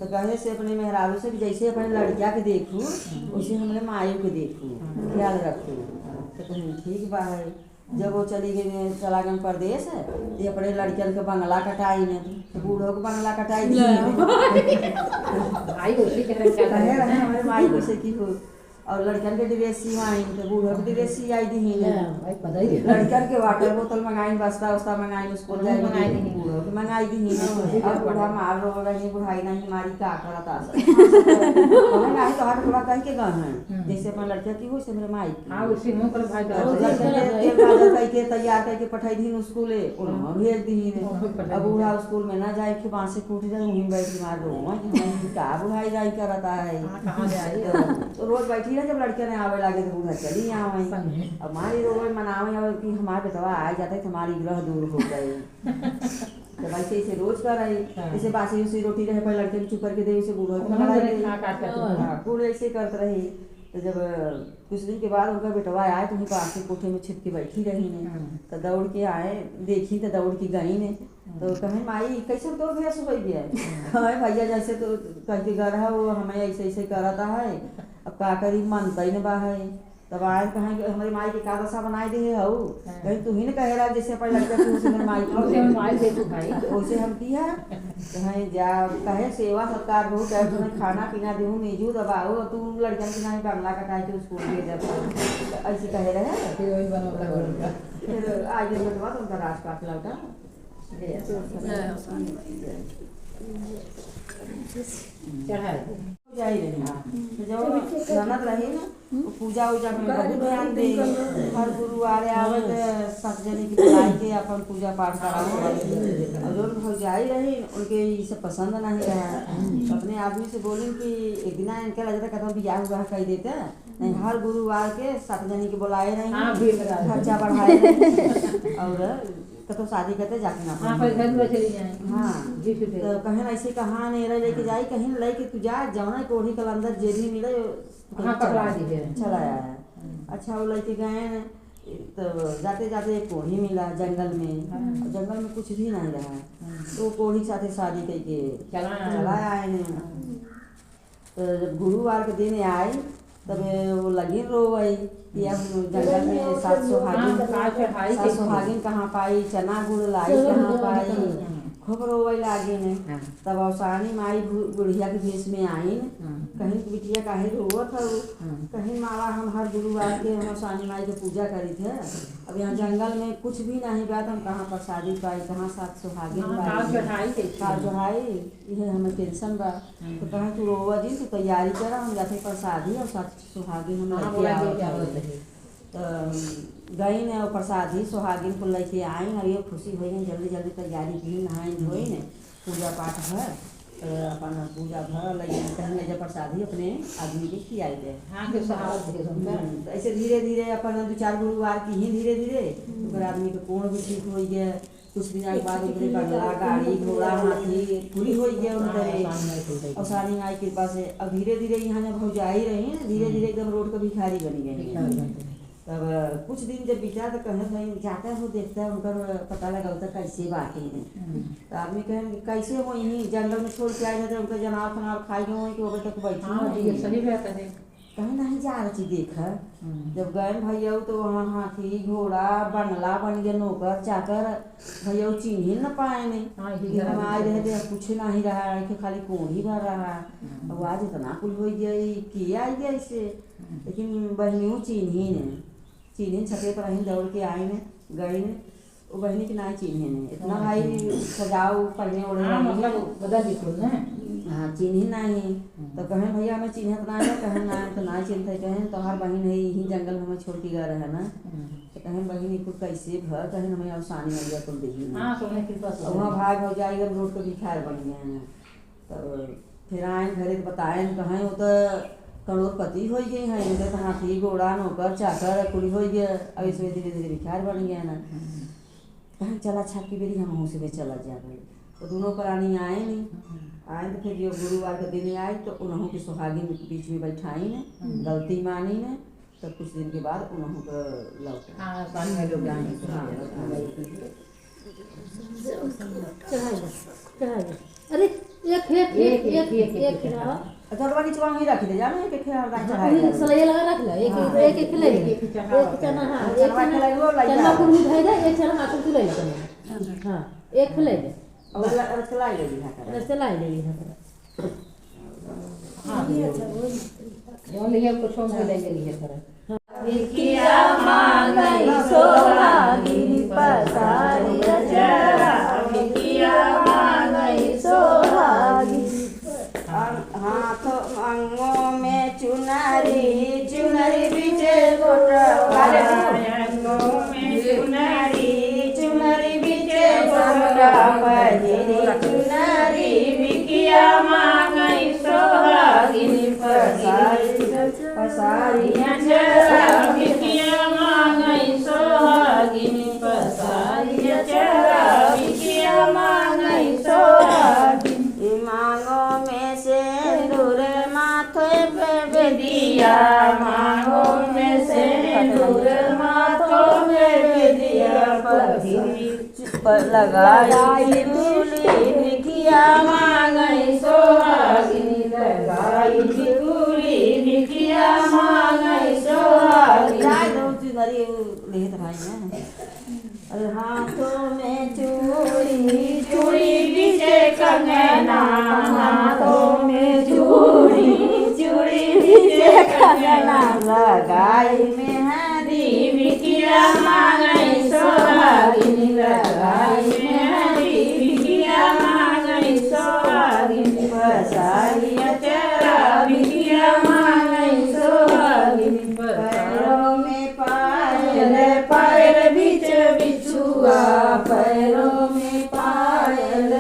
तो कहे से अपने मेहरारू से भी जैसे अपने लड़किया के देखू वैसे हमने मायू के देखू, ख्याल रखू। तो कहीं ठीक बा है। जब वो चली गई चला गई परदेश ये अपने लड़कियन के बंगला कटाई ने तो बूढ़ों को बंगला कटाई दी हमारे माई कैसे की हो। और लड़कन के ड्रेस सिवाई तो बूढ़ों के ड्रेस सियाई दी लड़कन के वाटर बोतल मंगाई बस्ता उस्ता मंगाई स्कूल जाए बूढ़ों की मंगाई दी और बूढ़ा मार रो रही बुढ़ाई नहीं हमारी का करता नहीं तो हर थोड़ा कह के गए जैसे अपना लड़किया की हो से मेरे माई के तैयार करके पठाई दी स्कूल भेज दी अब बूढ़ा स्कूल में ना जाए बाँह से टूट जाए वहीं बैठ मार रो का बुढ़ाई जाई करता है तो रोज बैठी जब लड़के ने आवे लगे तो बूढ़ा चली आवे अब हमारी रोज मनावे और कि हमारे बेटवा आ जाते तो हमारी ग्रह दूर हो गई तो वैसे इसे रोज कर रही जैसे बासी उसी रोटी रहे पर लड़के चुप करके दे उसे बूढ़ो बूढ़ ऐसे करते रही। तो जब कुछ दिन के बाद उनका बेटवा आए तो उनके पास कोठे में छिप के बैठी रही ने तो दौड़ के आए देखी तो दौड़ के गई ने तो कहें माई कैसे तो भेस हो गया कहें भैया जैसे तो कह के घर है वो हमें ऐसे ऐसे करता है अब का करी मानता ही न बा है तब आए कहें हमारी माई की का दशा बनाए दे हऊ कहीं तू ही न कहे रहा जैसे अपन लड़का मेरे माई वैसे हम किया कहें जा कहे सेवा सत्कार बहुत है तुम्हें खाना पीना देहूँ नीजू दबाओ तू लड़कन की नहीं बंगला कटाई के स्कूल भेज ऐसे कहे रहे फिर आज बटवा तो उनका राज काट लौटा जाई रही जब रही ना पूजा उजा में बहुत ध्यान दे हर गुरुवार आवे सब जने की बुलाई के अपन पूजा पाठ कराओ और जो हो जाई रही उनके ये सब पसंद नहीं रहा अपने आदमी से बोली कि एक दिन इनके लगे कदम बियाह हुआ कह देते नहीं हर गुरुवार के 7 जने की बुलाए रही खर्चा बढ़ाए और तो शादी करते जाके ना हाँ तो कहीं ऐसे कहाँ नहीं रह लेके जाई कहीं लेके तू जा जौना कोढ़ी कल अंदर जे भी मिले चला आया अच्छा वो लेके गए तो जाते जाते एक कोढ़ी मिला जंगल में जंगल में कुछ भी नहीं रहा तो कोढ़ी साथे शादी करके चला आए ने तो जब गुरुवार के दिन आए तब वो लगी रो गई कि अब जंगल में 7 सुहागिन कहाँ पाई चना गुड़ लाई कहाँ पाई खूब रोवे लागे ने तब अवसानी माई बुढ़िया के भेष में आई कहीं बिटिया काहे रोवत हो कहीं मावा हम हर गुरुवार के हम अवसानी माई के पूजा करी थे अब यहाँ जंगल में कुछ भी नहीं बात हम कहाँ प्रसादी पाई कहाँ 7 सुहागिन पाई चढ़ाई यह हमें टेंशन बा तो कहें तू रोवा जी तू तैयारी करा हम जाते प्रसादी और 7 सुहागिन हम तो गई ने और प्रसादी सुहागिन को लेके आई और ये खुशी हुई ने जल्दी जल्दी तैयारी की नहाई धोई ने पूजा पाठ भर अपन पूजा भर लगे कहने जब प्रसादी अपने आदमी के खिलाई दे तो ऐसे धीरे धीरे अपन 2-4 गुरुवार की ही धीरे धीरे तो आदमी के कोण भी ठीक हो गया कुछ दिन के बाद उनके बंगला गाड़ी घोड़ा हाथी पूरी हो गया उनके और सारी माई कृपा से अब धीरे धीरे यहाँ जब हो जा ही रही है धीरे धीरे एकदम रोड का भिखारी बनी गई तब कुछ दिन जब बीता तो कहने भाई जाता है वो देखता है उनका पता लगा होता कैसे बाकी है तो आदमी कहें कैसे वो यहीं जंगल में छोड़ के आए थे उनका जनावर फनावर खाई गए कि वो तक बैठी सही बात है कहीं नहीं जा रही देख जब गए भैया तो वहाँ हाथी घोड़ा बंगला बन गया नौकर चाकर भैया चिन्ह न पाए नहीं हम आए रहे थे कुछ नहीं रहा कि खाली कोढ़ी भर रहा अब आज इतना कुल हो गई किया आई गया इससे लेकिन बहनियों चिन्ह छते पर अहीं दौड़ के आई ने गई ने वो बहनी के ना चिन्हे ने इतना भाई सजाओ पढ़ने ओढ़े हाँ चिन्ह नहीं तो कहें भैया हमें चिन्हत ना है कहें ना तो ना चिन्हते कहें तो हर बहन है यही जंगल में हमें छोड़ के गए रहे ना तो कहें बहन को कैसे भर कहें हमें अवसानी हो गया तुम देखी वहाँ भाई भाग जाएगा रोड पर भिखार बन गए हैं तो फिर आए घरे तो बताए कहें वो तो करोड़पति हो गए हैं इनके तो हाथी घोड़ा नौकर चाकर कुड़ी हो गया अब इसमें धीरे धीरे भिखार बन गया ना कहें चला छाप की बेरी हम से चला जा गए तो दोनों प्राणी आए नहीं आए तो फिर जो गुरुवार के दिन आए तो उन्हों की सुहागिन के बीच में बैठाई ने गलती मानी ने तो कुछ दिन के बाद उन्हों को लौटा अरे एक तोरवा की चुआ ही रख दे जाने के खेल रख चढ़ाई सलैया लगा रख ले एक खिलाई एक चना हां एक चना कुर्मी धइ दे एक चना मात्र तू ले हां एक खिलाई दे और चलाई ले दी है चलाई ले ली है हां ये अच्छा वो लिया कुछ हो ले गई है तरह विकिया मांगई सोहागिनी पसारी जरा विकिया मांगई सोहागिनी हाथ अंगों में चुनरी चुनरी बीचे गोटा अंगों में चुनरी चुनरी बीचे गोटा बजरी चुनरी विकिया मांगई सोहागिनी पसारी जरा विकिया मांगई सोहागिनी पसारी जरा विकिया मांगई सोहागिनी मांगो में से दूर माथे पे बेदिया मांगो में से दूर माथों में बेदिया पर लगाई दूली निकिया मांगई सोहागिनी लगाई दूली निकिया मांगई सोहागिनी चुनरी लेत भाई ना अरे हाथों में चूड़ी चूड़ी बीचे कंगना हाथों में चूड़ी चूड़ी बीचे कंगना लगाई मेहंदी विकिया मांगई सोहागिनी लगाई मेहंदी विकिया मांगई सोहागिनी पसारी चरा विकिया मांगई सोहागिनी पैरों में पायल पायल बीच बिछुआ पैरों में पायल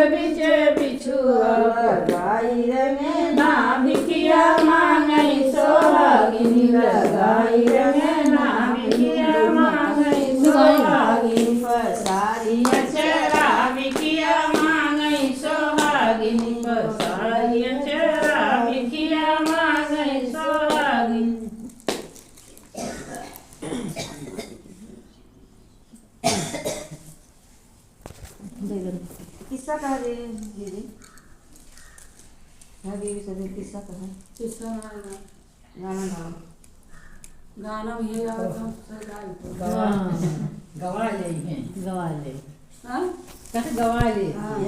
बीच बिछुआ लगाई रंगना विकिया मांगई सोहागिनी लगाई रंगना विकिया मांगई सोहागिनी पसारी चरा विकिया मांगई सोहागिनी पसारी चरा विकिया मांगई सोहागिनी किस्सा कहा दे दीदी हाँ दीदी सब किस्सा कहा किस्सा गाना गाओ गाना भी गवा ले हाँ गवा ले हाँ